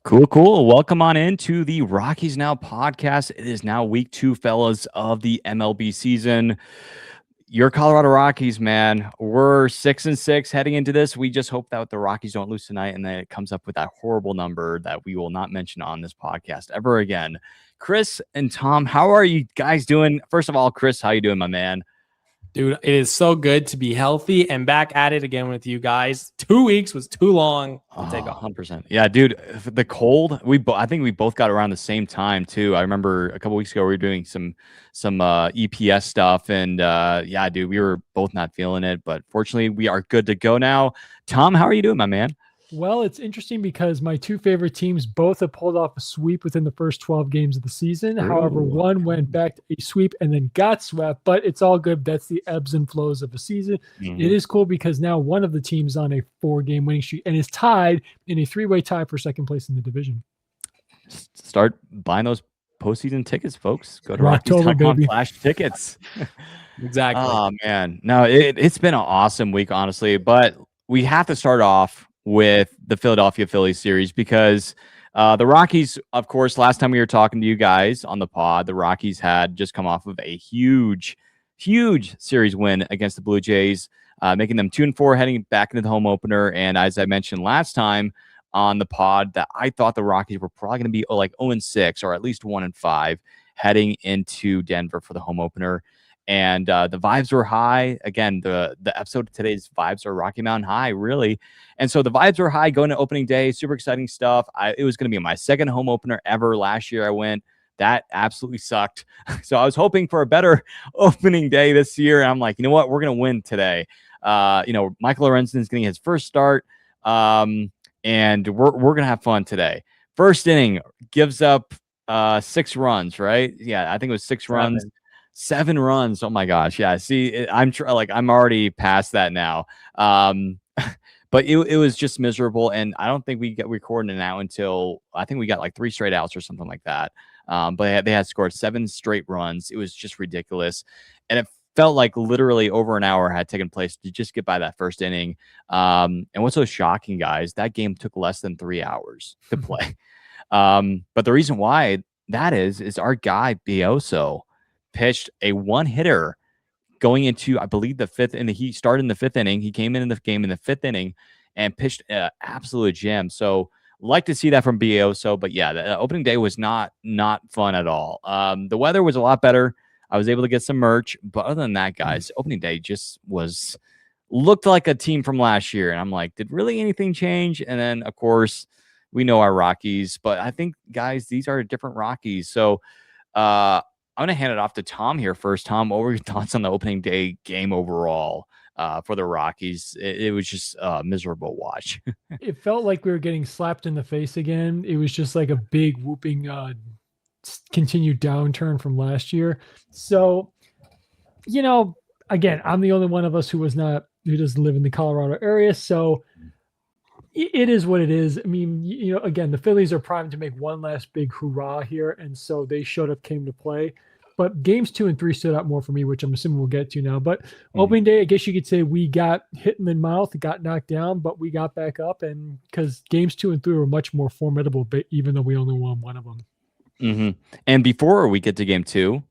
Cool. Welcome on into the Rockies Now podcast. It is now week 2, fellas, of the MLB season. Your Colorado Rockies, man. We're 6-6 heading into this. We just hope that the Rockies don't lose tonight and that it comes up with that horrible number that we will not mention on this podcast ever again. Chris and Tom, how are you guys doing? First of all, Chris, how you doing, my man? Dude, it is so good to be healthy and back at it again with you guys. 2 weeks was too long to take off. 100%. Yeah, dude, the cold, I think we both got around the same time too. I remember a couple weeks ago we were doing some EPS stuff and yeah, dude, we were both not feeling it, but fortunately we are good to go now. Tom, how are you doing, my man? Well, it's interesting because my two favorite teams both have pulled off a sweep within the first 12 games of the season. Ooh. However, one went back to a sweep and then got swept, but it's all good. That's the ebbs and flows of a season. Mhm. It is cool because now one of the teams on a 4-game winning streak and is tied in a 3-way tie for second place in the division. Start buying those postseason tickets, folks. Go to October, baby. Flash tickets. Exactly. Oh, man. No, it's been an awesome week, honestly, but we have to start off with the Philadelphia Phillies series because the Rockies, of course, last time we were talking to you guys on the pod, the Rockies had just come off of a huge series win against the Blue Jays, making them 2-4 heading back into the home opener. And as I mentioned last time on the pod, that I thought the Rockies were probably going to be like 0-6 or at least 1-5 heading into Denver for the home opener. And the vibes were high. Again, the episode of today's vibes are Rocky Mountain High, really. And so the vibes were high going to opening day. Super exciting stuff. It was going to be my second home opener ever. Last year I went. That absolutely sucked. So I was hoping for a better opening day this year. And I'm like, you know what? We're going to win today. Michael Lorenzen's getting his first start. And we're going to have fun today. First inning gives up 6 runs, right? Yeah, I think it was 6 runs. 7 runs. Oh my gosh. Yeah. See, I'm already past that now. But it was just miserable. And I don't think we get recording it now until I think we got like 3 straight outs or something like that. But they had scored 7 straight runs. It was just ridiculous. And it felt like literally over an hour had taken place to just get by that first inning. And what's so shocking, guys, that game took less than 3 hours to play. But the reason why that is our guy Bioso pitched a 1-hitter going into, I believe, the 5th inning. He started in the 5th inning. He came in the game in the 5th inning and pitched an absolute gem. So like to see that from Bioso. But yeah, the opening day was not fun at all. The weather was a lot better. I was able to get some merch. But other than that, guys, opening day just looked like a team from last year. And I'm like, did really anything change? And then, of course, we know our Rockies. But I think, guys, these are different Rockies. So I'm going to hand it off to Tom here first. Tom, what were your thoughts on the opening day game overall for the Rockies? It was just a miserable watch. It felt like we were getting slapped in the face again. It was just like a big whooping continued downturn from last year. So, again, I'm the only one of us who doesn't live in the Colorado area. So it is what it is. I mean, again, the Phillies are primed to make one last big hoorah here. And so they came to play. But games 2 and 3 stood out more for me, which I'm assuming we'll get to now. But opening day, I guess you could say we got hit in the mouth, got knocked down, but we got back up. And because games 2 and 3 were much more formidable, but even though we only won one of them. Mm-hmm. And before we get to game 2,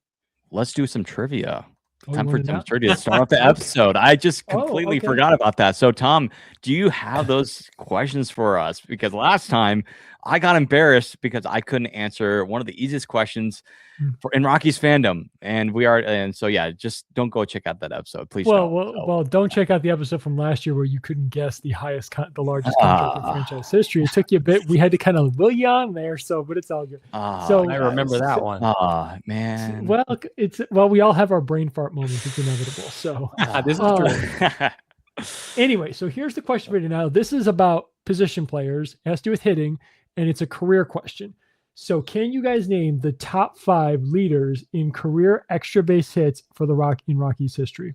let's do some trivia. Time for some trivia to start off the episode. I just completely forgot about that. So, Tom, do you have those questions for us? Because last time I got embarrassed because I couldn't answer one of the easiest questions in Rockies fandom. And so, yeah, just don't go check out that episode, please. Well, don't check out the episode from last year where you couldn't guess the largest contract in franchise history. It took you a bit. We had to kind of will you on there. But it's all good. So I remember that one. Man. Well, we all have our brain fart moments. It's inevitable. So this is true. Anyway, so here's the question for you now. This is about position players. It has to do with hitting, and it's a career question. So can you guys name the top 5 leaders in career extra base hits for the Rockies history?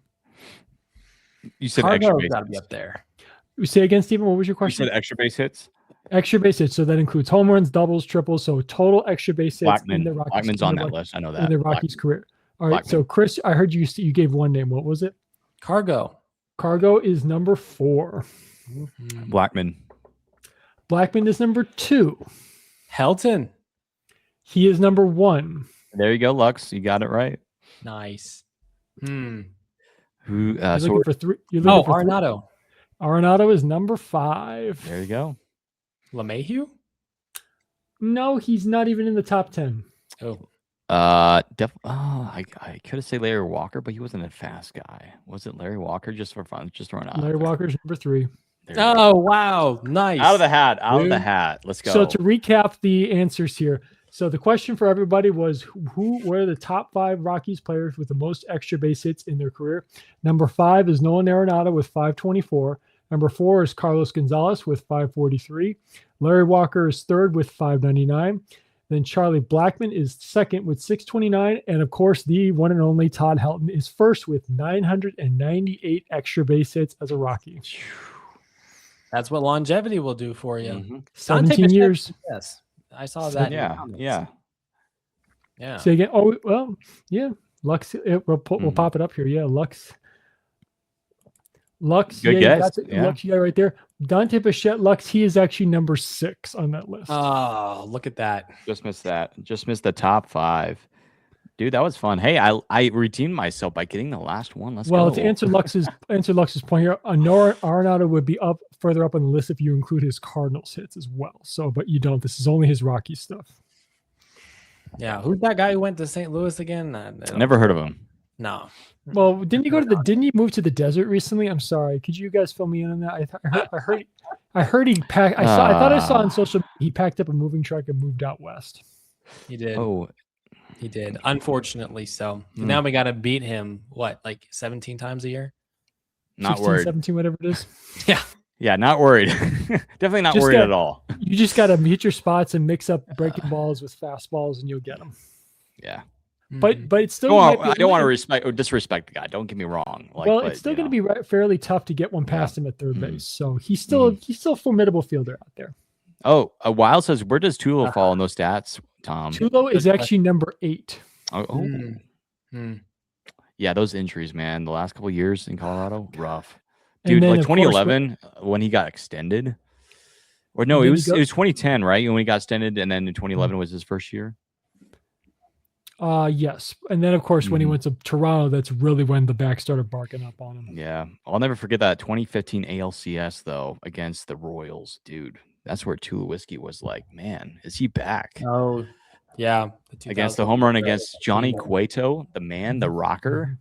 You said extra base got to be up there. Say again, Stephen, what was your question? You said extra base hits? Extra base hits. So that includes home runs, doubles, triples. So total extra base hits in the Rockies. Blackman's on that list. I know that. In the Rockies career. All right. Blackman. So Chris, I heard you gave one name. What was it? Cargo is number 4. Blackman is number 2. Helton. He is number 1. There you go, Lux. You got it right. Nice. Who? You're So looking for 3. You're Oh, looking for 3. Arenado. Arenado is number 5. there you go. LeMahieu. No, he's not even in the top 10. Oh, I could have said Larry Walker, but he wasn't a fast guy. Was it Larry Walker? Just for fun, just throwing out. Larry Walker's number 3. There you go. oh, wow, nice. Out of the hat. Out of the Dude. hat. Let's go. So to recap the answers here. So the question for everybody was who were the top 5 Rockies players with the most extra base hits in their career? Number 5 is Nolan Arenado with 524. Number 4 is Carlos Gonzalez with 543. Larry Walker is 3rd with 599. Then Charlie Blackmon is 2nd with 629. And of course, the one and only Todd Helton is 1st with 998 extra base hits as a Rocky. That's what longevity will do for you. Mhm. 17 Bichette, years. Yes, I saw that. in the Yeah. comments. Yeah. Yeah. Say again. Oh, well, yeah. Lux, we'll Mhm. pop it up here. Yeah, Lux. Lux, Good yeah, guess, you got yeah. Lux, you got it right there. Dante Bichette, Lux, he is actually number 6 on that list. Oh, look at that. Just missed that. Just missed the top 5. Dude, that was fun. Hey, I redeemed myself by getting the last one. Let's Well, go. to answer Lux's point here, Noah Arenado would be up further up on the list if you include his Cardinals hits as well. So, but you don't. This is only his Rocky stuff. Yeah. Who's that guy who went to St. Louis again? I don't- Never heard of him. No. Well, didn't he move to the desert recently? I'm sorry. Could you guys fill me in on that? I heard he packed. I thought I saw on social he packed up a moving truck and moved out west. He did. Oh, He did. Unfortunately so. Hmm. Now we got to beat him, what, like 17 times a year? not 16, worried. 17, whatever it is. Yeah. Yeah, not worried. Definitely not Just worried got- at all. You just got to hit your spots and mix up breaking balls with fastballs, and you'll get them. Yeah. Mhm. But it's still. Go on. might be- I don't want to respect or disrespect the guy. Don't get me wrong. Like, well, but, it's still you going know. to be fairly tough to get one Yeah. past him at third Mhm. base. So he's still a formidable fielder out there. Oh, Wild says, where does Tulo fall in those stats, Tom? Tulo is Good actually number 8. Oh, Mm. Mm. yeah, those injuries, man. The last couple of years in Colorado, rough. And Dude, then, like of course, 2011 when he got extended. Or no, And it then was you go- it was 2010, right? When he got extended, and then in 2011 was his first year. Yes. And then, of course, when he Mhm. went to Toronto, that's really when the back started barking up on him. Yeah, I'll never forget that 2015 ALCS though against the Royals, dude. That's where Tulowitzki was like, man, is he back? Oh, yeah. Against the 2000 home run against Johnny Yeah. Cueto, the man, the rocker.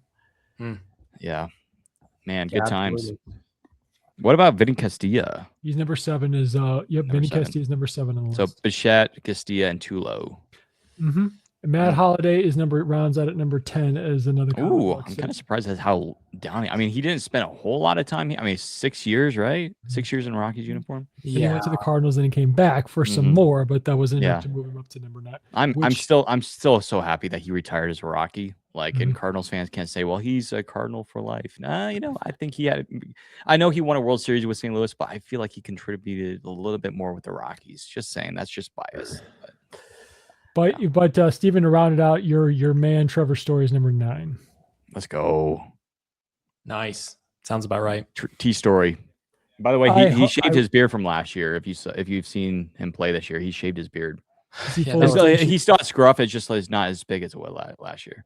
Hmm. Yeah, man, Yeah, good times. absolutely. What about Vinny Castilla? He's number 7. Is Vinny 7. Castilla is number 7 on the So list. Bichette, Castilla, and Tulo. Mm-hmm. Matt Holliday is rounds out at number 10 as another. Ooh, Colorado I'm Bucks. kind of surprised at how down. I mean, he didn't spend a whole lot of time. I mean, 6 years, right? 6 years in Rockies uniform. And he Yeah. went to the Cardinals and he came back for some Mhm. more, but that wasn't enough Yeah. to move him up to number 9. I'm Which- still so happy that he retired as a Rocky. Like, and Cardinals fans can't say, well, he's a Cardinal for life. Nah, I think I know he won a World Series with St. Louis, but I feel like he contributed a little bit more with the Rockies. Just saying, that's just bias. But Steven, to round it out, your man Trevor Story is number 9. Let's go. Nice. Sounds about right. T Story. By the way, I he ho- shaved I- his beard from last year. If you've seen him play this year, he shaved his beard. Is he Yeah, full that of- was- He still has scruff. It's just it's not as big as it was last year.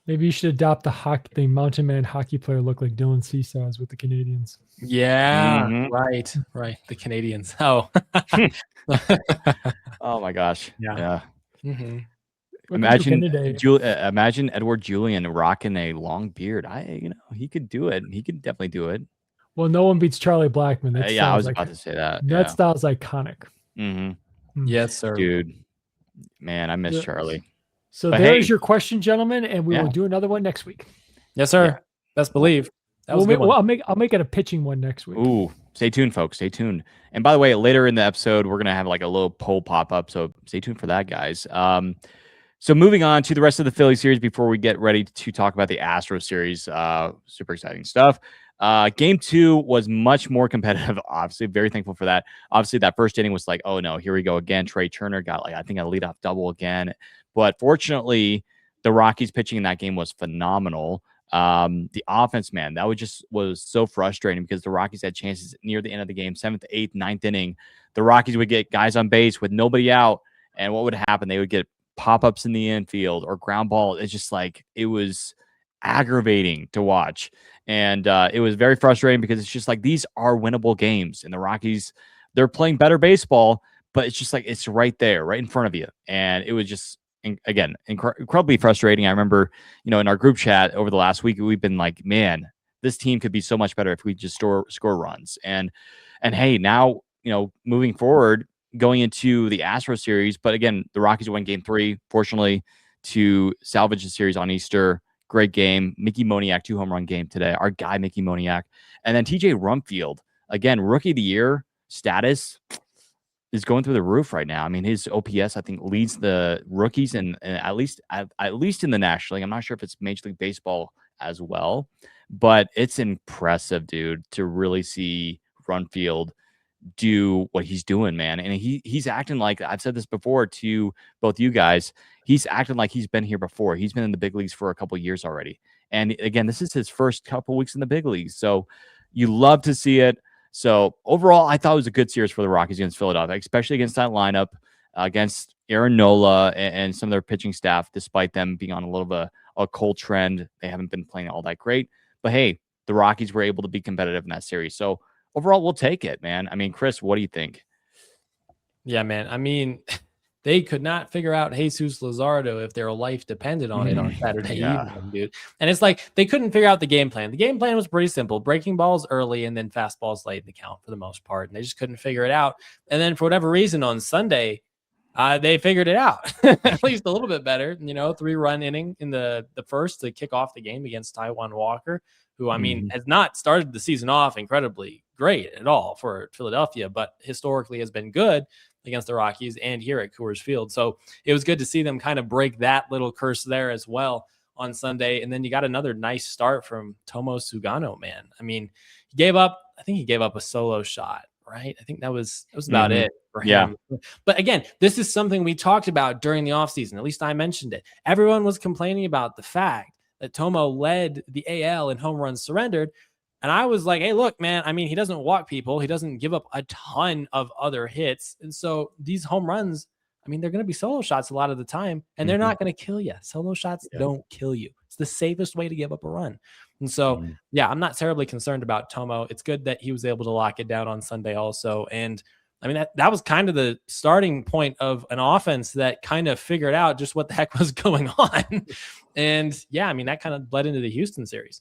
Maybe you should adopt the Mountain Man hockey player look like Dylan Cease with the Canadians. Yeah. Mhm. Right. The Canadians. Oh. Oh my gosh. Yeah. Yeah. Welcome to Imagine Canada. imagine Edward Julian rocking a long beard. He could do it. He could definitely do it. Well, no one beats Charlie Blackmon. That Yeah, I was sounds about to say that. That style's iconic. Yeah. Yes, sir. Dude, man, I miss Yeah. Charlie. So But there's hey- your question, gentlemen, and we Yeah. will do another one next week. Yes, sir. Yeah. Best believe. That was a good one. I'll make it a pitching one next week. Ooh, stay tuned, folks. Stay tuned. And by the way, later in the episode, we're gonna have like a little poll pop up. So stay tuned for that, guys. So moving on to the rest of the Philly series before we get ready to talk about the Astro series. Super exciting stuff. Game 2 was much more competitive. Obviously, very thankful for that. Obviously, that first inning was like, oh no, here we go again. Trey Turner got I think a leadoff double again. But fortunately, the Rockies pitching in that game was phenomenal. The offense, man, that was so frustrating because the Rockies had chances near the end of the game, 7th, 8th, 9th inning. The Rockies would get guys on base with nobody out, and what would happen? They would get pop-ups in the infield or ground ball. It's just like it was aggravating to watch. And it was very frustrating because it's just like these are winnable games. And the Rockies, they're playing better baseball, but it's just like it's right there, right in front of you. And it was just, again, incredibly frustrating. I remember, in our group chat over the last week, we've been like, man, this team could be so much better if we just score runs. And hey, now, moving forward, going into the Astros series. But again, the Rockies won game 3, fortunately, to salvage the series on Easter. Great game. Mickey Moniak, 2 home run game today. Our guy, Mickey Moniak. And then TJ Rumfield, again, rookie of the year status is going through the roof right now. I mean, his OPS, I think, leads the rookies and at least in the National League. I'm not sure if it's Major League Baseball as well, but it's impressive, dude, to really see Rumfield do what he's doing, man. And he's acting like, I've said this before to both you guys, he's acting like he's been here before. He's been in the big leagues for a couple years already. And again, this is his first couple weeks in the big leagues. So you love to see it. So overall, I thought it was a good series for the Rockies against Philadelphia, especially against that lineup, against Aaron Nola and some of their pitching staff, despite them being on a little bit of a cold trend. They haven't been playing all that great. But hey, the Rockies were able to be competitive in that series. So overall, we'll take it, man. I mean, Chris, what do you think? Yeah, man. I mean, they could not figure out Jesus Luzardo if their life depended on it on Saturday evening, dude. And it's like they couldn't figure out the game plan. The game plan was pretty simple: breaking balls early and then fastballs late in the count for the most part. And they just couldn't figure it out. And then for whatever reason on Sunday, they figured it out at least a little bit better. 3-run inning in the first to kick off the game against Taijuan Walker, who, I mean, has not started the season off incredibly great at all for Philadelphia, but historically has been good against the Rockies and here at Coors Field. So it was good to see them kind of break that little curse there as well on Sunday. And then you got another nice start from Tomo Sugano, man. I mean, he gave up a solo shot, right? I think that was about it for him. Yeah. But again, this is something we talked about during the offseason. At least I mentioned it. Everyone was complaining about the fact that Tomo led the AL in home runs surrendered. And I was like, hey, look, man, I mean, he doesn't walk people. He doesn't give up a ton of other hits. And so these home runs, I mean, they're going to be solo shots a lot of the time, and they're not going to kill you. Solo shots don't kill you. It's the safest way to give up a run. And so, yeah, I'm not terribly concerned about Tomo. It's good that he was able to lock it down on Sunday also. And I mean, that was kind of the starting point of an offense that kind of figured out just what the heck was going on. And yeah, I mean, that kind of bled into the Houston series.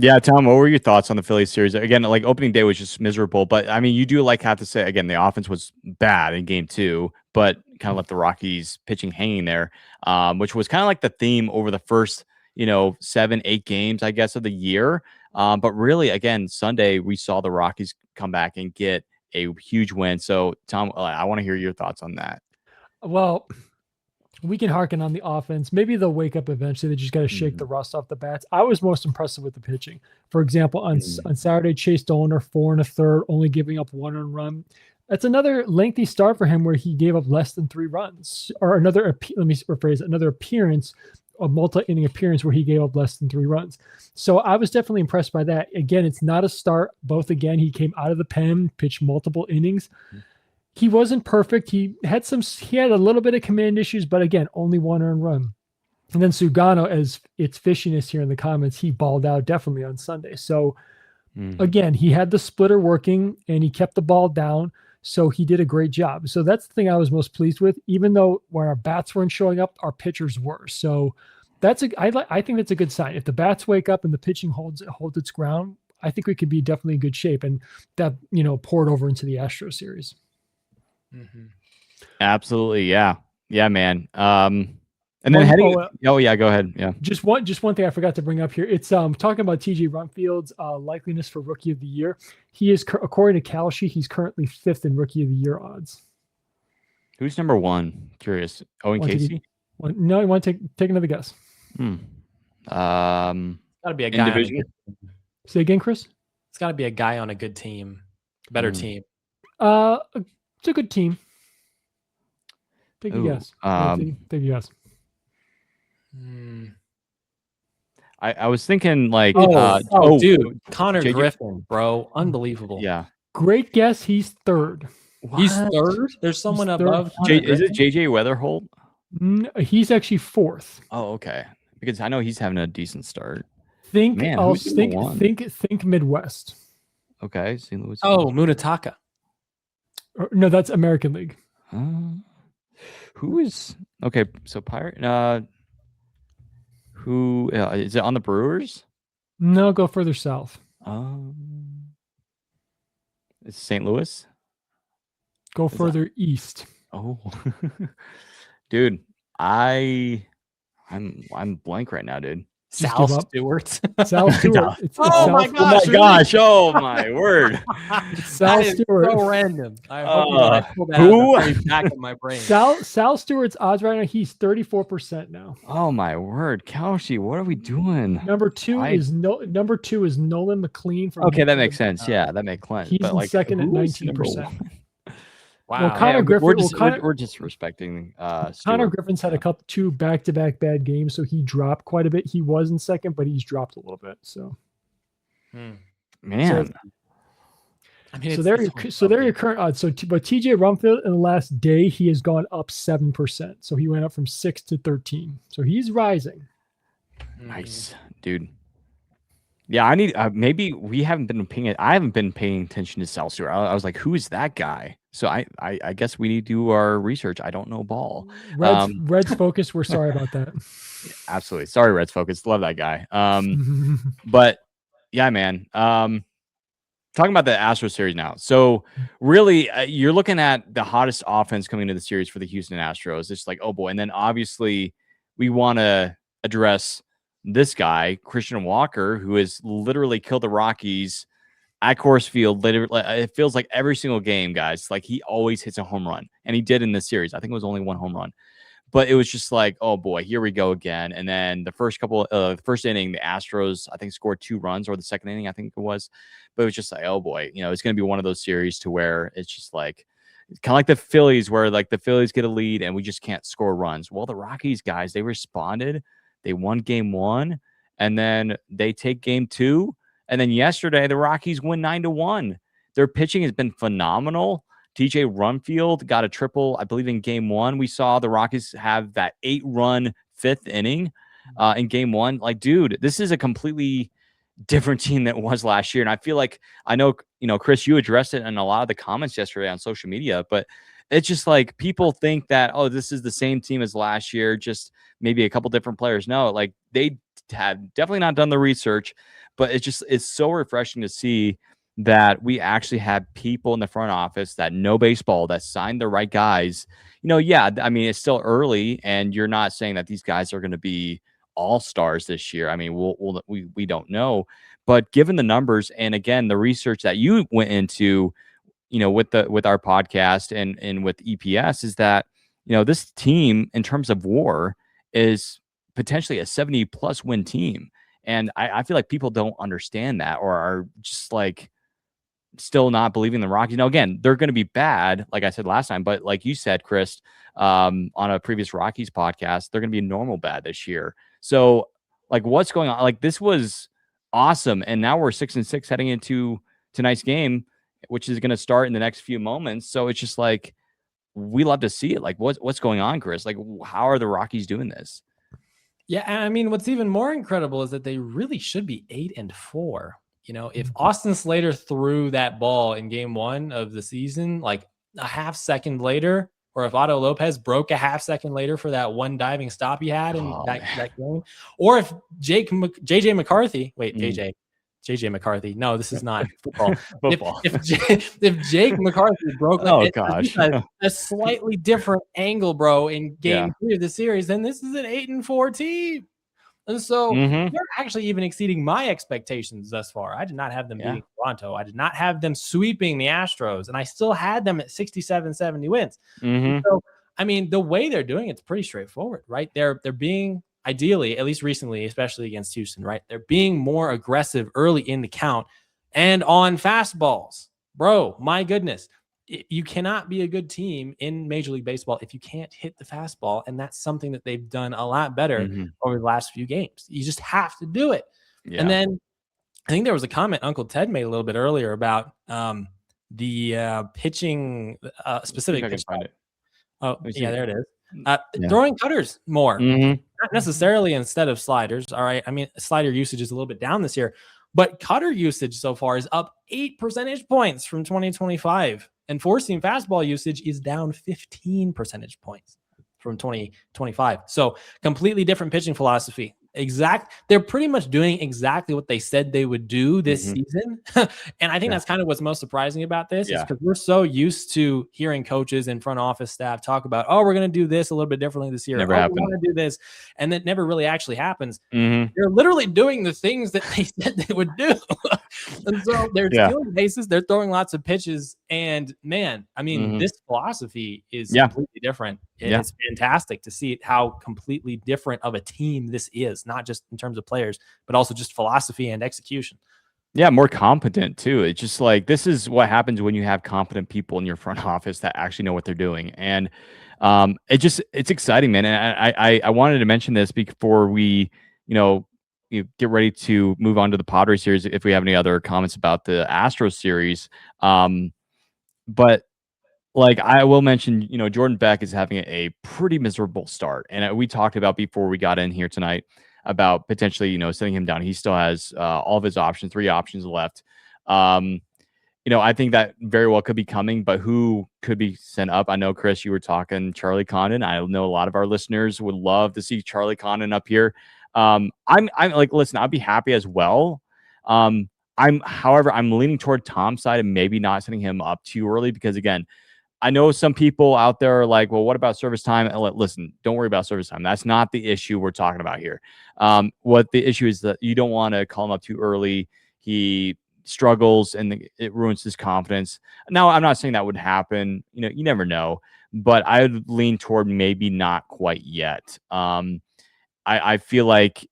Yeah, Tom, what were your thoughts on the Phillies series? Again, like opening day was just miserable, but I mean, you do have to say, again, the offense was bad in game 2, but kind of left the Rockies pitching hanging there, which was kind of like the theme over the first, 7-8 games, I guess, of the year. But really, again, Sunday, we saw the Rockies come back and get a huge win. So, Tom, I want to hear your thoughts on that. Well, we can harken on the offense. Maybe they'll wake up eventually. They just got to shake the rust off the bats. I was most impressed with the pitching. For example, on Saturday, Chase Dollander, 4 1/3, only giving up 1 earned run. That's another lengthy start for him where he gave up less than 3 runs. Or another appearance, a multi-inning appearance where he gave up less than 3 runs. So I was definitely impressed by that. Again, it's not a start. Both, again, he came out of the pen, pitched multiple innings. He wasn't perfect. He had a little bit of command issues, but again, only 1 earned run. And then Sugano, as it's fishiness here in the comments, he balled out definitely on Sunday. So again, he had the splitter working and he kept the ball down. So he did a great job. So that's the thing I was most pleased with, even though when our bats weren't showing up, our pitchers were. So I think that's a good sign. If the bats wake up and the pitching holds its ground, I think we could be definitely in good shape. And that, poured over into the Astros series. Absolutely. Yeah, man. And then go ahead. Yeah. Just one thing I forgot to bring up here. It's talking about TJ Rumfield's likeliness for Rookie of the Year. He is, according to Kalshi, he's currently 5th in Rookie of the Year odds. Who's number 1? Curious. Owen Casey? No, you want to take another guess? Got to be a guy. Division? Say again, Chris. It's got to be a guy on a good team, better team. It's a good team. Take a guess. Take a guess. I was thinking like, dude, Connor JJ Griffin, bro, unbelievable. yeah. Great guess. He's third. He's What? third. There's someone third. above. Connor Is it Griffin? JJ Weatherholt? He's actually fourth. Oh, okay. Because I know he's having a decent start. Think Man, I'll who's number one? think Midwest. Okay, St. Louis. Oh, Munataka. No, that's American League. Who is okay? So Pirate. Who is it on the Brewers? No, go further south. It's St. Louis. Go further east. Oh, dude, I'm blank right now, dude. Just Sal give up. Stewart. Sal Stewart. It's Oh Sal my Stewart. Oh my Gosh, really? gosh! Oh my word! Sal That is Stewart. so random. I hope you know I pulled that who? out of the very back of my brain. Sal Stewart's odds right now, he's 34% now. Oh my word, Kaushi, what are we doing? Number two is Nolan McLean from Okay, that makes sense. Yeah, that makes sense. He's But in like, second at who is 19%. number one? Wow. Well, Connor Yeah, Griffin. we're just respecting. Connor Stewart. Griffin's had two back-to-back bad games, so he dropped quite a bit. He was in second, but he's dropped a little bit. So, Man, I mean, so there are your current odds. But TJ Rumfield in the last day he has gone up 7%. So he went up from 6 to 13. So he's rising. nice, dude. Yeah, I need. Maybe we haven't been paying. I haven't been paying attention to Sal Stewart. I was like, who is that guy? So I guess we need to do our research. I don't know ball. Reds Focus. We're sorry about that. Absolutely, sorry, Reds Focus. Love that guy. But yeah, man. Talking about the Astros series now. So really, you're looking at the hottest offense coming into the series for the Houston Astros. It's like, oh boy. And then obviously we want to address this guy, Christian Walker, who has literally killed the Rockies at Coors Field. Literally, it feels like every single game, guys. Like he always hits a home run, and he did in this series. I think it was only one home run, but it was just like, oh boy, here we go again. And then the first inning, the Astros, I think, scored 2 runs, or the second inning, I think it was. But it was just like, oh boy, it's going to be one of those series to where it's just like, kind of like the Phillies, where like the Phillies get a lead and we just can't score runs. Well, the Rockies guys, they responded. They won game 1, and then they take game 2. And then yesterday, the Rockies win 9-1. Their pitching has been phenomenal. TJ Rumfield got a triple, I believe, in game 1. We saw the Rockies have that 8-run 5th inning in game 1. Like, dude, this is a completely different team than it was last year. And I feel like, I know, Chris, you addressed it in a lot of the comments yesterday on social media, but it's just like people think that, oh, this is the same team as last year, just maybe a couple different players. No, like they have definitely not done the research, but it's so refreshing to see that we actually have people in the front office that know baseball, that signed the right guys. Yeah, I mean, it's still early, and you're not saying that these guys are going to be all-stars this year. I mean, we don't know, but given the numbers, and again, the research that you went into, with our podcast and with EPS, is that, this team in terms of WAR is potentially a 70+ win team. And I feel like people don't understand that, or are just like still not believing the Rockies. Now, again, they're going to be bad, like I said last time, but like you said, Chris, on a previous Rockies podcast, they're going to be normal bad this year. So like, what's going on? Like, this was awesome. And now we're 6-6 heading into tonight's game, which is going to start in the next few moments. So it's just like, we love to see it. Like, what's going on, Chris? Like, how are the Rockies doing this? Yeah, I mean, what's even more incredible is that they really should be 8-4. If Austin Slater threw that ball in game 1 of the season, like a half second later, or if Otto Lopez broke a half second later for that one diving stop he had in that game, or if JJ McCarthy, JJ McCarthy. No, this is not football. If Jake McCarthy broke a slightly different angle, bro, in game 3 of the series, then this is an 8-4 team. And so they're actually even exceeding my expectations thus far. I did not have them beating Toronto. I did not have them sweeping the Astros, and I still had them at 67, 70 wins. So, I mean, the way they're doing it's pretty straightforward, right? They're being, ideally, at least recently, especially against Houston, right? They're being more aggressive early in the count and on fastballs. Bro, my goodness. you cannot be a good team in Major League Baseball if you can't hit the fastball. And that's something that they've done a lot better over the last few games. You just have to do it. Yeah. And then I think there was a comment Uncle Ted made a little bit earlier about the pitching, specific pitch. Oh, yeah, there it is. Throwing cutters more, not necessarily instead of sliders. All right. I mean, slider usage is a little bit down this year, but cutter usage so far is up 8 percentage points from 2025. And four-seam fastball usage is down 15 percentage points from 2025. So completely different pitching philosophy. They're pretty much doing exactly what they said they would do this season. And I think that's kind of what's most surprising about this is because we're so used to hearing coaches and front office staff talk about, oh, we're going to do this a little bit differently this year. Never happened. We want to do this. And that never really actually happens. They're literally doing the things that they said they would do. And so they're stealing bases. They're throwing lots of pitches. And man, I mean, this philosophy is completely different. It's fantastic to see how completely different of a team this is, not just in terms of players, but also just philosophy and execution. Yeah, more competent too. It's just like this is what happens when you have competent people in your front office that actually know what they're doing, and it's exciting, man. And I wanted to mention this before we get ready to move on to the Padres series. If we have any other comments about the Astros series, but like I will mention, Jordan Beck is having a pretty miserable start, and we talked about before we got in here tonight about potentially, sending him down. He still has all of his options, 3 options left. I think that very well could be coming, but who could be sent up? I know, Chris, you were talking Charlie Condon. I know a lot of our listeners would love to see Charlie Condon up here. I'm like, listen, I'd be happy as well. However, I'm leaning toward Tom's side and maybe not sending him up too early because, again, I know some people out there are like, well, what about service time? And listen, don't worry about service time. That's not the issue we're talking about here. What the issue is that you don't want to call him up too early. He struggles and it ruins his confidence. Now, I'm not saying that would happen. You never know. But I would lean toward maybe not quite yet. I feel like,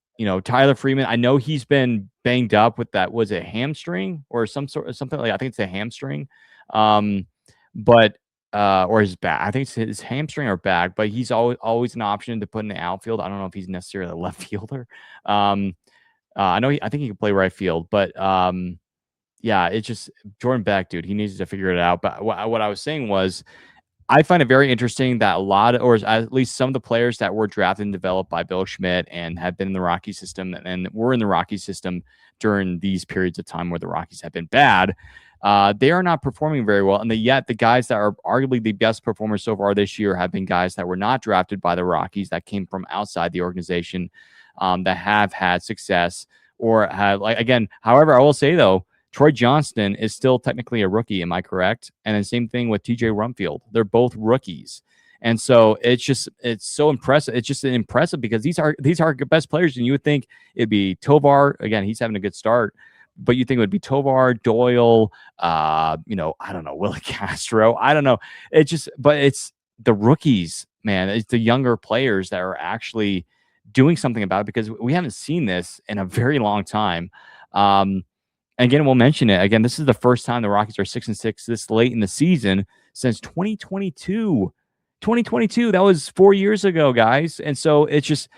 Tyler Freeman, I know he's been banged up with that. Was it hamstring or something like, I think it's a hamstring. Or his back. I think it's his hamstring or back, but he's always an option to put in the outfield. I don't know if he's necessarily a left fielder. I think he can play right field, but it's just Jordan Beck, dude. He needs to figure it out. But what I was saying was, I find it very interesting that or at least some of the players that were drafted and developed by Bill Schmidt and have been in the Rockies system and were in the Rockies system during these periods of time where the Rockies have been bad, they are not performing very well. And yet the guys that are arguably the best performers so far this year have been guys that were not drafted by the Rockies, that came from outside the organization, that have had success or had, however, I will say though, Troy Johnston is still technically a rookie. Am I correct? And then same thing with TJ Rumfield. They're both rookies. And so it's so impressive. It's just impressive because these are best players. And you would think it'd be Tovar. Again, he's having a good start, but you think it would be Tovar, Doyle, I don't know, Willie Castro. I don't know. But it's the rookies, man. It's the younger players that are actually doing something about it because we haven't seen this in a very long time. Again, we'll mention it. Again, this is the first time the Rockies are 6-6 this late in the season since 2022. 2022, that was 4 years ago, guys. And so it's just,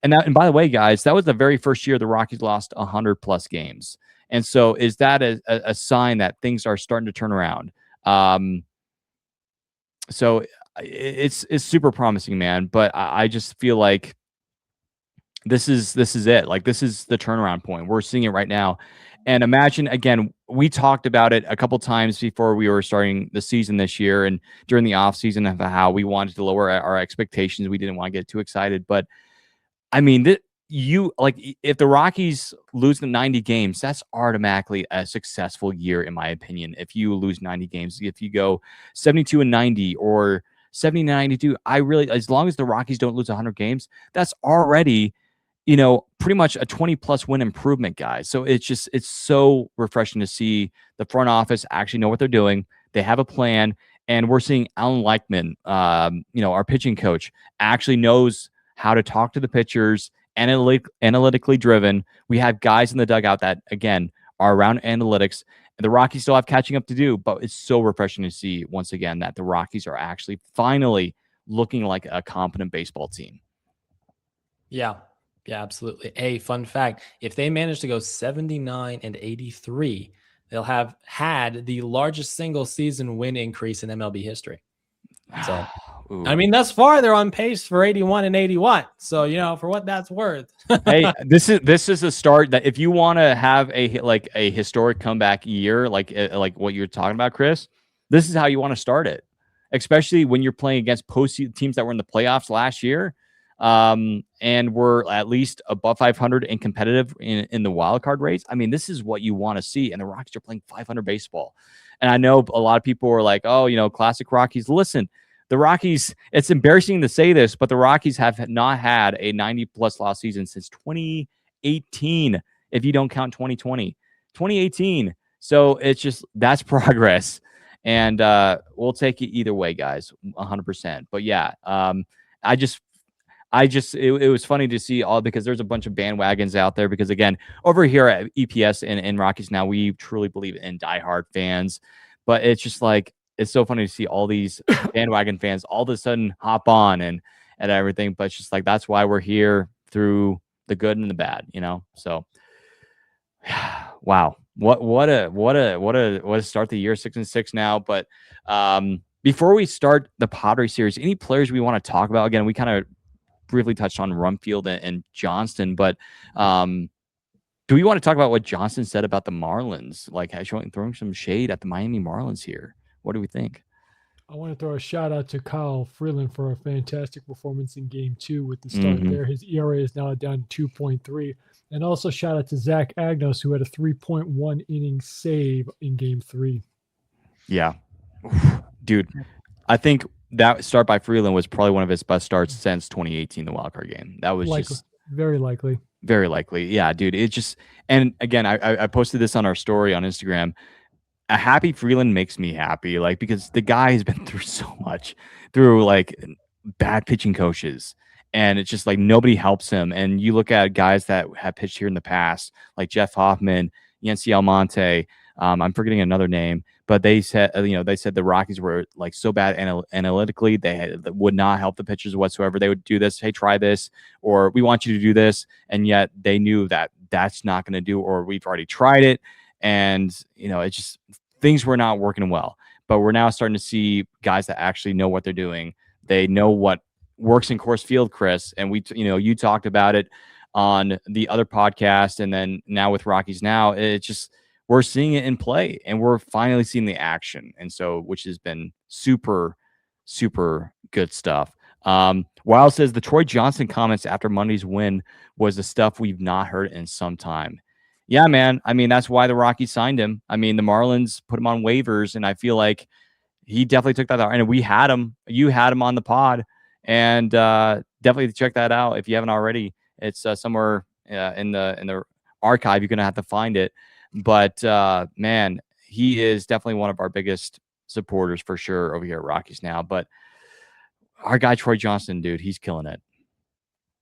and by the way, guys, that was the very first year the Rockies lost 100+ games. And so is that a sign that things are starting to turn around? So it's super promising, man. But I just feel like this is it. Like, this is the turnaround point. We're seeing it right now. And imagine, again, we talked about it a couple times before we were starting the season this year and during the offseason of how we wanted to lower our expectations. We didn't want to get too excited. But, I mean, if the Rockies lose the 90 games, that's automatically a successful year, in my opinion. If you lose 90 games, if you go 72-90 or 70-92, as long as the Rockies don't lose 100 games, that's already pretty much a 20+ win improvement, guys. So it's so refreshing to see the front office actually know what they're doing. They have a plan, and we're seeing Alan Leichman, our pitching coach, actually knows how to talk to the pitchers, analytically driven. We have guys in the dugout that, again, are around analytics, The Rockies still have catching up to do, but it's so refreshing to see once again that the Rockies are actually finally looking like a competent baseball team. Yeah. Yeah, absolutely. A fun fact, if they manage to go 79-83, they'll have had the largest single season win increase in MLB history. So, I mean, thus far they're on pace for 81-81. So, you know, for what that's worth. Hey, this is a start that if you want to have a historic comeback year, like what you're talking about, Chris, this is how you want to start it, especially when you're playing against teams that were in the playoffs last year. And we're at least above 500 and competitive in the wild card race. I mean, this is what you want to see. And the Rockies are playing 500 baseball. And I know a lot of people were like, oh, you know, classic Rockies. Listen, the Rockies, it's embarrassing to say this, but the Rockies have not had a 90-plus loss season since 2018, if you don't count 2018. So it's just, that's progress. And we'll take it either way, guys, 100%. But yeah, it was funny to see all, because there's a bunch of bandwagons out there, because again, over here at EPS and Rockies Now, we truly believe in diehard fans, but it's just like, it's so funny to see all these bandwagon fans all of a sudden hop on and everything. But it's just like, that's why we're here through the good and the bad, you know? So wow. What a start the year, 6-6 now. But before we start the Padres series, any players we want to talk about? Again, we kind of briefly touched on Rumfield and Johnston, but do we want to talk about what Johnston said about the Marlins, like throwing some shade at the Miami Marlins here? What do we think? I want to throw a shout out to Kyle Freeland for a fantastic performance in Game 2 with the start there. His ERA is now down to 2.3. And also shout out to Zach Agnos, who had a 3.1 inning save in Game 3. Yeah. Dude, I think that start by Freeland was probably one of his best starts since 2018, the wildcard game. That was just very likely. Very likely. Yeah, dude. It just, and again, I posted this on our story on Instagram. A happy Freeland makes me happy, like, because the guy has been through so much, through like bad pitching coaches, and it's just like nobody helps him. And you look at guys that have pitched here in the past, like Jeff Hoffman, Yancy Almonte. I'm forgetting another name, but they said, the Rockies were like so bad analytically, they would not help the pitchers whatsoever. They would do this, hey, try this, or we want you to do this, and yet they knew that that's not going to do, or we've already tried it. And, it's just, things were not working well, but we're now starting to see guys that actually know what they're doing. They know what works in Coors Field, Chris. And you talked about it on the other podcast. And then now with Rockies Now, it's just, we're seeing it in play, and we're finally seeing the action. And so, which has been super, super good stuff. Wild says the Troy Johnston comments after Monday's win was the stuff we've not heard in some time. Yeah, man. I mean, that's why the Rockies signed him. I mean, the Marlins put him on waivers, and I feel like he definitely took that out. And we had him. You had him on the pod, and definitely check that out if you haven't already. It's somewhere in the archive. You're gonna have to find it. But man, he is definitely one of our biggest supporters for sure over here at Rockies Now. But our guy Troy Johnston, dude, he's killing it.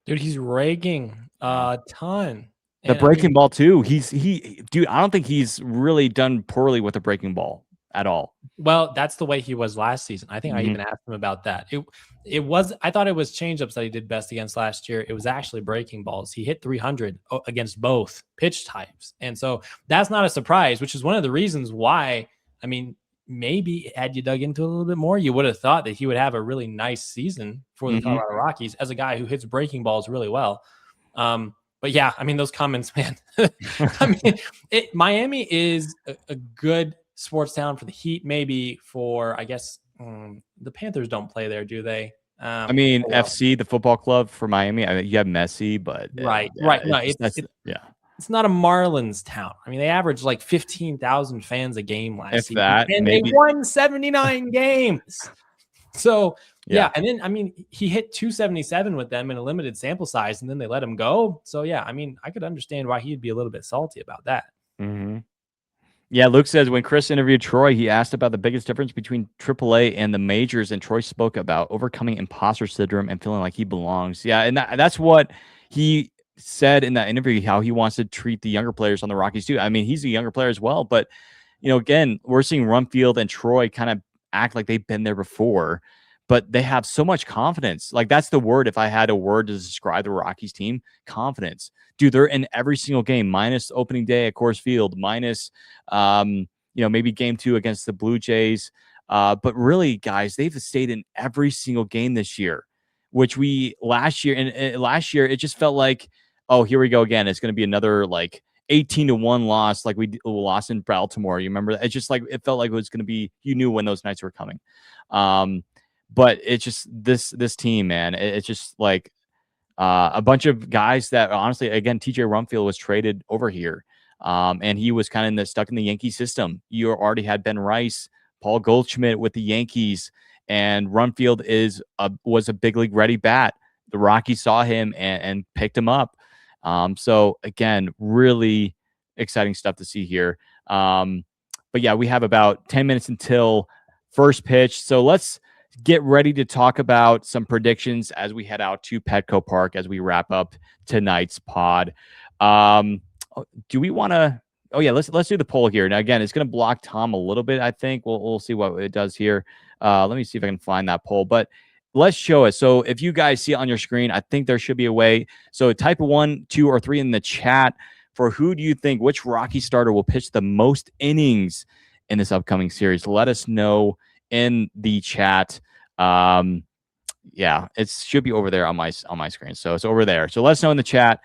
Dude, he's raking a ton. The breaking ball too. Dude, I don't think he's really done poorly with the breaking ball at all. Well, that's the way he was last season. I think I even asked him about that. I thought it was changeups that he did best against last year. It was actually breaking balls. He hit 300 against both pitch types. And so that's not a surprise, which is one of the reasons why, I mean, maybe had you dug into it a little bit more, you would have thought that he would have a really nice season for the Colorado Rockies as a guy who hits breaking balls really well. But yeah, I mean, those comments, man. I mean, Miami is a good sports town for the Heat, maybe for, I guess, the Panthers don't play there, do they? I mean, FC, the football club for Miami. I mean, you have Messi, but right. No, it's not a Marlins town. I mean, they averaged like 15,000 fans a game last season, and maybe they won 79 games. So yeah, and then I mean, he hit 277 with them in a limited sample size, and then they let him go. So yeah, I mean, I could understand why he'd be a little bit salty about that. Yeah, Luke says when Chris interviewed Troy, he asked about the biggest difference between AAA and the majors, and Troy spoke about overcoming imposter syndrome and feeling like he belongs. Yeah, and that's what he said in that interview, how he wants to treat the younger players on the Rockies too. I mean, he's a younger player as well, but again, we're seeing Rumfield and Troy kind of act like they've been there before, but they have so much confidence. Like, that's the word. If I had a word to describe the Rockies team, confidence. Dude, they're in every single game, minus opening day at Coors Field, minus, maybe game 2 against the Blue Jays. But really, guys, they've stayed in every single game this year, which last year it just felt like, oh, here we go again. It's going to be another like 18-1 loss, like we lost in Baltimore. You remember that? It's just like, it felt like it was going to be, you knew when those nights were coming. But it's just this team, man. It's just like a bunch of guys that, honestly, again, TJ Rumfield was traded over here. And he was kind of stuck in the Yankee system. You already had Ben Rice, Paul Goldschmidt with the Yankees, and Rumfield was a big league ready bat. The Rockies saw him and picked him up. So again, really exciting stuff to see here. But yeah, we have about 10 minutes until first pitch. So let's get ready to talk about some predictions as we head out to Petco Park as we wrap up tonight's pod. Do we want to? Oh yeah, let's do the poll here. Now again, it's going to block Tom a little bit. I think we'll see what it does here. Let me see if I can find that poll, but let's show it. So if you guys see it on your screen, I think there should be a way. So type 1, 2, or 3 in the chat for who do you think, which Rocky starter will pitch the most innings in this upcoming series. Let us know in the chat. Yeah, it should be over there on my screen. So it's over there. So let us know in the chat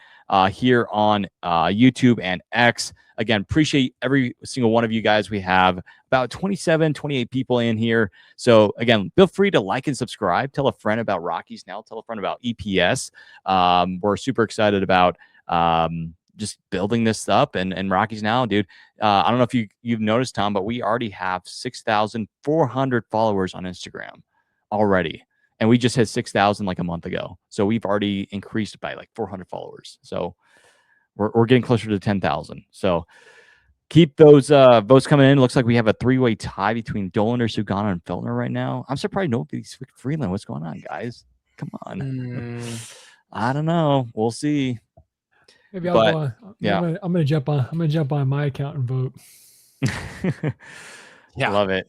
here on YouTube and X. Again, appreciate every single one of you guys. We have about 27, 28 people in here. So again, feel free to like and subscribe. Tell a friend about Rockies Now. Tell a friend about EPS. We're super excited about just building this up and Rockies Now, dude. I don't know if you've noticed, Tom, but we already have 6,400 followers on Instagram already. And we just hit 6,000 like a month ago. So we've already increased by like 400 followers. So we're getting closer to 10,000. So keep those votes coming in. Looks like we have a 3-way tie between Dollander, Sugano, and Feltner right now. I'm surprised nobody's Freeland. What's going on, guys? Come on. I don't know. We'll see. Maybe I'll go on. Yeah, I'm gonna jump on my account and vote. Yeah, love it.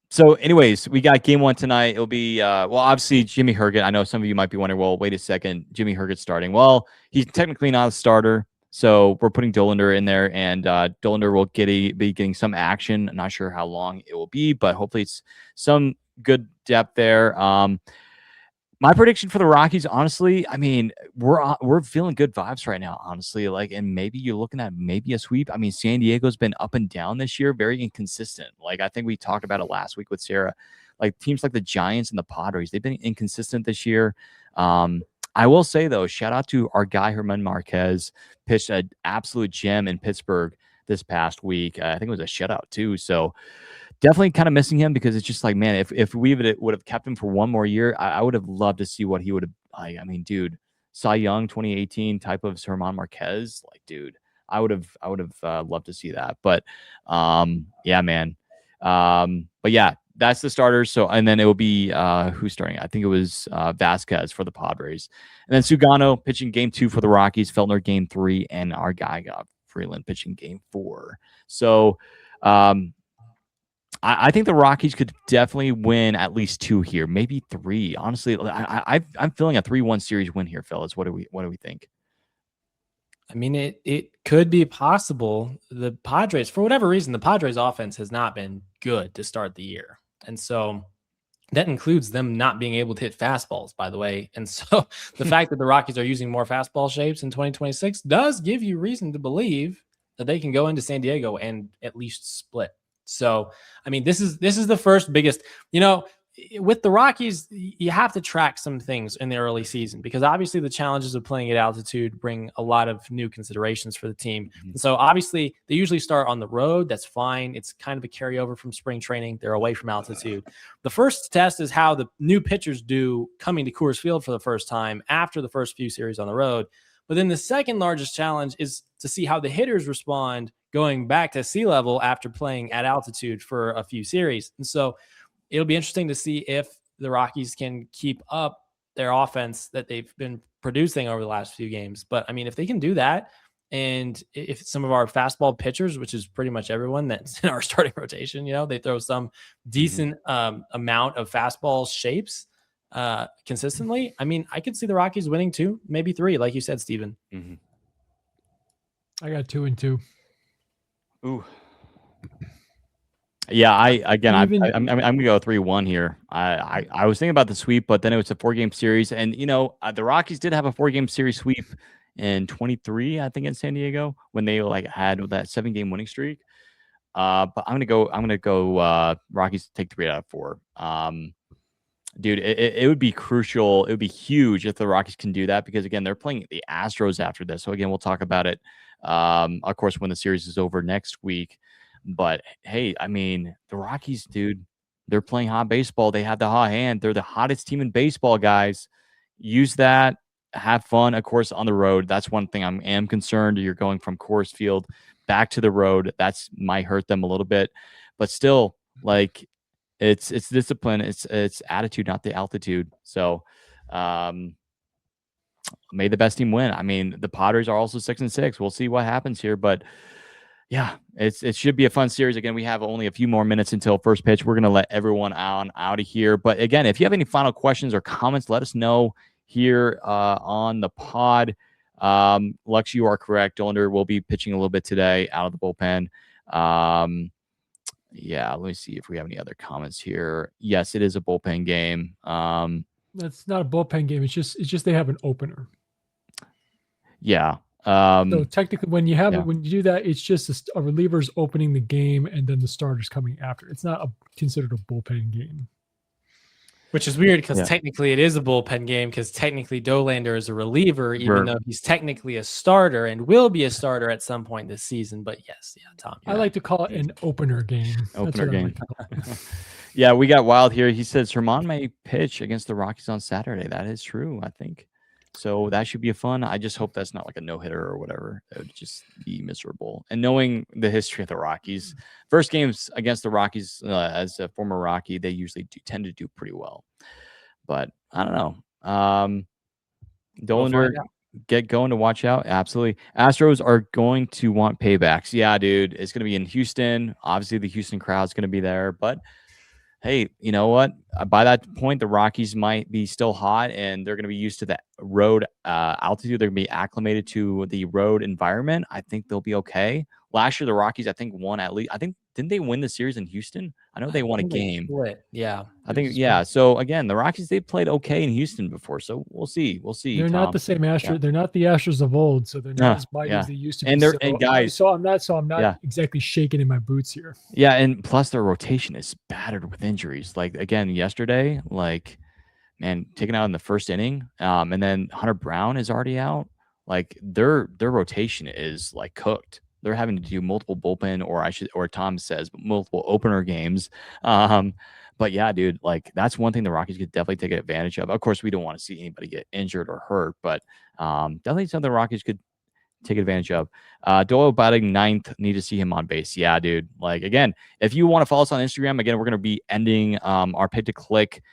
So anyways, we got game 1 tonight. It'll be, obviously Jimmy Herget. I know some of you might be wondering, well, wait a second, Jimmy Herget starting. Well, he's technically not a starter, so we're putting Dollander in there, and Dollander will be getting some action. I'm not sure how long it will be, but hopefully it's some good depth there. My prediction for the Rockies, honestly, I mean, we're feeling good vibes right now, honestly. Like, and maybe you're looking at maybe a sweep. I mean, San Diego's been up and down this year, very inconsistent. Like, I think we talked about it last week with Sarah. Like, teams like the Giants and the Padres, they've been inconsistent this year. I will say, though, shout out to our guy, Herman Marquez, pitched an absolute gem in Pittsburgh this past week. I think it was a shutout, too. So, definitely kind of missing him because it's just like, man, if we would have kept him for one more year, I would have loved to see what he would have. I mean, dude, Cy Young 2018 type of Herman Marquez, like, dude, I would have loved to see that. But yeah, man. But yeah, that's the starters. So, and then it will be who's starting? I think it was Vasquez for the Padres, and then Sugano pitching game 2 for the Rockies, Feltner game 3, and our guy got Freeland pitching game 4. So. I think the Rockies could definitely win at least 2 here, maybe 3. Honestly, I'm feeling a 3-1 series win here, fellas. What do we think? I mean, it could be possible. The Padres, for whatever reason, the Padres offense has not been good to start the year. And so that includes them not being able to hit fastballs, by the way. And so the fact that the Rockies are using more fastball shapes in 2026 does give you reason to believe that they can go into San Diego and at least split. So, I mean, this is the first biggest, with the Rockies, you have to track some things in the early season because obviously the challenges of playing at altitude bring a lot of new considerations for the team. And so obviously they usually start on the road. That's fine. It's kind of a carryover from spring training. They're away from altitude. The first test is how the new pitchers do coming to Coors Field for the first time after the first few series on the road. But then the second largest challenge is to see how the hitters respond going back to sea level after playing at altitude for a few series. And so it'll be interesting to see if the Rockies can keep up their offense that they've been producing over the last few games. But I mean, if they can do that, And if some of our fastball pitchers, which is pretty much everyone that's in our starting rotation, they throw some decent amount of fastball shapes consistently. I mean, I could see the Rockies winning 2, maybe 3, like you said, Steven. I got 2-2. Ooh. Yeah, I'm gonna go 3-1 here. I was thinking about the sweep, but then it was a 4-game series, and the Rockies did have a 4-game series sweep in 23, I think, in San Diego when they had that 7-game winning streak. But I'm gonna go Rockies take 3 out of 4. Dude, it would be crucial. It would be huge if the Rockies can do that because again, they're playing the Astros after this. So again, we'll talk about it. Of course, when the series is over next week. But hey, I mean, the Rockies, dude, they're playing hot baseball. They have the hot hand. They're the hottest team in baseball, guys. Use that. Have fun, of course, on the road. That's one thing I am concerned. You're going from Coors Field back to the road. That's might hurt them a little bit, but still, it's discipline. It's attitude, not the altitude. So, may the best team win. I mean, the Padres are also 6-6. We'll see what happens here, but yeah, it should be a fun series. Again, we have only a few more minutes until first pitch. We're gonna let everyone out of here. But again, if you have any final questions or comments, let us know here on the pod. Lux, you are correct. Dollander will be pitching a little bit today out of the bullpen. Yeah, let me see if we have any other comments here. Yes, it is a bullpen game. That's not a bullpen game. It's just they have an opener. Yeah. So technically, when you do that, it's just a reliever's opening the game and then the starter's coming after. It's not considered a bullpen game. Which is weird because technically it is a bullpen game because technically Dollander is a reliever, even though he's technically a starter and will be a starter at some point this season. But yes, Tom. I like to call it an opener game. Opener game. Yeah, we got Wild here. He says Herman may pitch against the Rockies on Saturday. That is true, I think. So that should be fun. I just hope that's not like a no-hitter or whatever. It would just be miserable. And knowing the history of the Rockies, first games against the Rockies as a former Rocky, they usually tend to do pretty well. But I don't know. Dollander, get going to watch out. Absolutely. Astros are going to want paybacks. Yeah, dude. It's going to be in Houston. Obviously, the Houston crowd's going to be there. But hey, you know what? By that point, the Rockies might be still hot and they're going to be used to the road altitude. They're going to be acclimated to the road environment. I think they'll be okay. Last year, the Rockies, I think, won at least. I think, didn't they win the series in Houston? I know they won a game. Yeah. I think, yeah. So again, the Rockies, they played okay in Houston before. So we'll see. They're not the same Astros. Yeah. They're not the Astros of old. So they're not as mighty as they used to be. And guys, so I'm not exactly shaking in my boots here. Yeah. And plus their rotation is battered with injuries. Like again, yesterday, man, taken out in the first inning. And then Hunter Brown is already out. Like their rotation is like cooked. They're having to do multiple bullpen, or Tom says multiple opener games. But yeah, dude, like that's one thing the Rockies could definitely take advantage of. Of course, we don't want to see anybody get injured or hurt, but definitely something the Rockies could take advantage of. Doyle batting 9th. Need to see him on base. Yeah, dude. Like again, if you want to follow us on Instagram, again, we're going to be ending our pick to click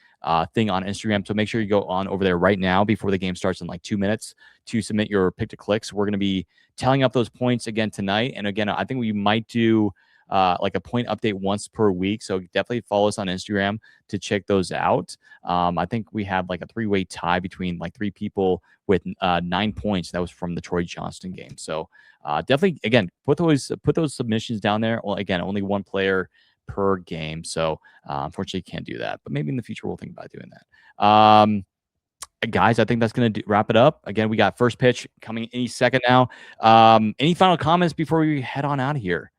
thing on Instagram. So make sure you go on over there right now before the game starts in like 2 minutes to submit your pick to clicks. We're going to be tallying up those points again tonight. And again, I think we might do like a point update once per week. So definitely follow us on Instagram to check those out. I think we had like a 3-way tie between like 3 people with 9 points. That was from the Troy Johnston game. So definitely, again, put those submissions down there. Well, again, only 1 player per game. So unfortunately can't do that, but maybe in the future we'll think about doing that. Guys, I think that's going to wrap it up. Again, we got first pitch coming any second now. Any final comments before we head on out of here?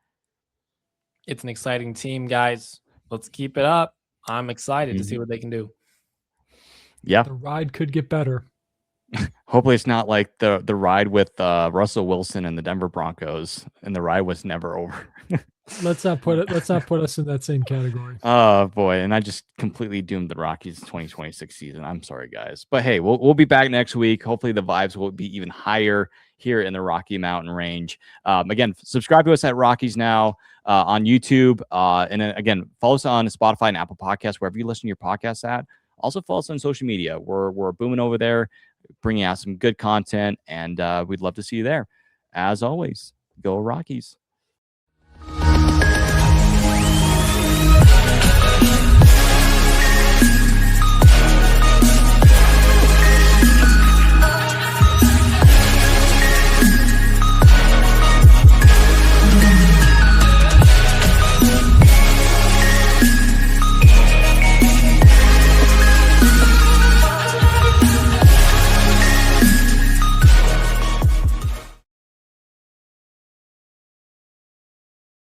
It's an exciting team, guys. Let's keep it up. I'm excited to see what they can do. Yeah. The ride could get better. Hopefully it's not like the ride with Russell Wilson and the Denver Broncos, and the ride was never over. Let's not put us in that same category. Oh boy, and I just completely doomed the Rockies 2026 season. I'm sorry, guys, but hey, we'll be back next week. Hopefully the vibes will be even higher here in the Rocky Mountain Range. Again, subscribe to us at Rockies Now on YouTube, and then again, follow us on Spotify and Apple Podcasts, wherever you listen to your podcasts at. Also follow us on social media. We're booming over there, bringing out some good content, and we'd love to see you there. as always, go Rockies.